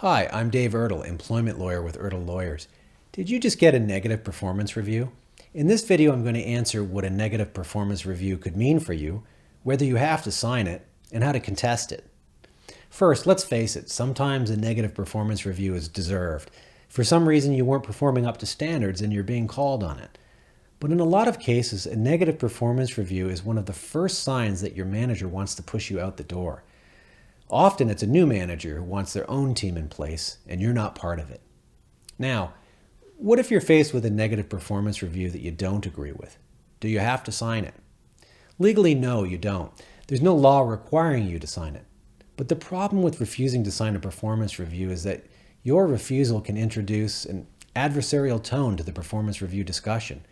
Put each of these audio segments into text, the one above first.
Hi, I'm Dave Ertl, employment lawyer with Ertl Lawyers. Did you just get a negative performance review? In this video, I'm going to answer what a negative performance review could mean for you, whether you have to sign it, and how to contest it. First, let's face it, sometimes a negative performance review is deserved. For some reason, you weren't performing up to standards and you're being called on it. But in a lot of cases, a negative performance review is one of the first signs that your manager wants to push you out the door. Often it's a new manager who wants their own team in place, and you're not part of it. Now, what if you're faced with a negative performance review that you don't agree with? Do you have to sign it? Legally, no, you don't. There's no law requiring you to sign it. But the problem with refusing to sign a performance review is that your refusal can introduce an adversarial tone to the performance review discussion.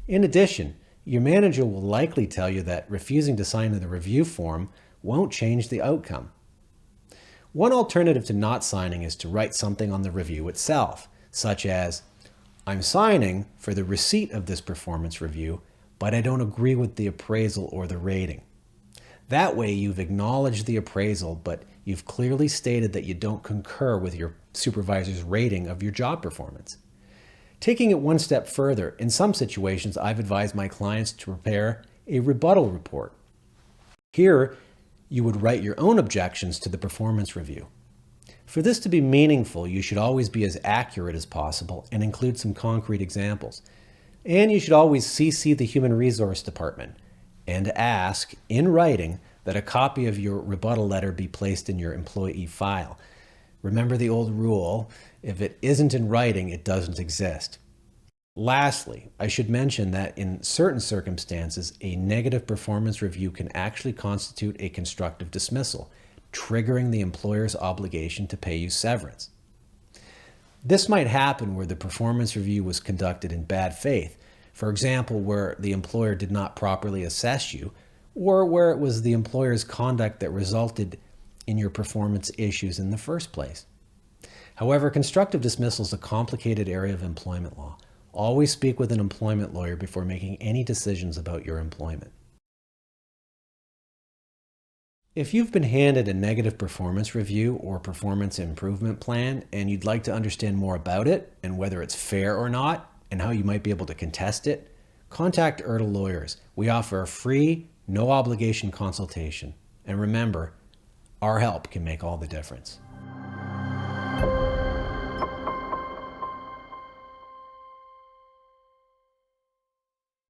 In addition, your manager will likely tell you that refusing to sign the review form won't change the outcome. One alternative to not signing is to write something on the review itself, such as, "I'm signing for the receipt of this performance review, but I don't agree with the appraisal or the rating." That way you've acknowledged the appraisal, but you've clearly stated that you don't concur with your supervisor's rating of your job performance. Taking it one step further, in some situations I've advised my clients to prepare a rebuttal report. Here, you would write your own objections to the performance review. For this to be meaningful, you should always be as accurate as possible and include some concrete examples. And you should always CC the Human Resource Department and ask, in writing, that a copy of your rebuttal letter be placed in your employee file. Remember the old rule, if it isn't in writing, it doesn't exist. Lastly, I should mention that in certain circumstances, a negative performance review can actually constitute a constructive dismissal, triggering the employer's obligation to pay you severance. This might happen where the performance review was conducted in bad faith, for example, where the employer did not properly assess you, or where it was the employer's conduct that resulted in your performance issues in the first place. However, constructive dismissal is a complicated area of employment law. Always speak with an employment lawyer before making any decisions about your employment. If you've been handed a negative performance review or performance improvement plan and you'd like to understand more about it and whether it's fair or not and how you might be able to contest it, contact Ertl Lawyers. We offer a free, no obligation consultation. And remember, our help can make all the difference.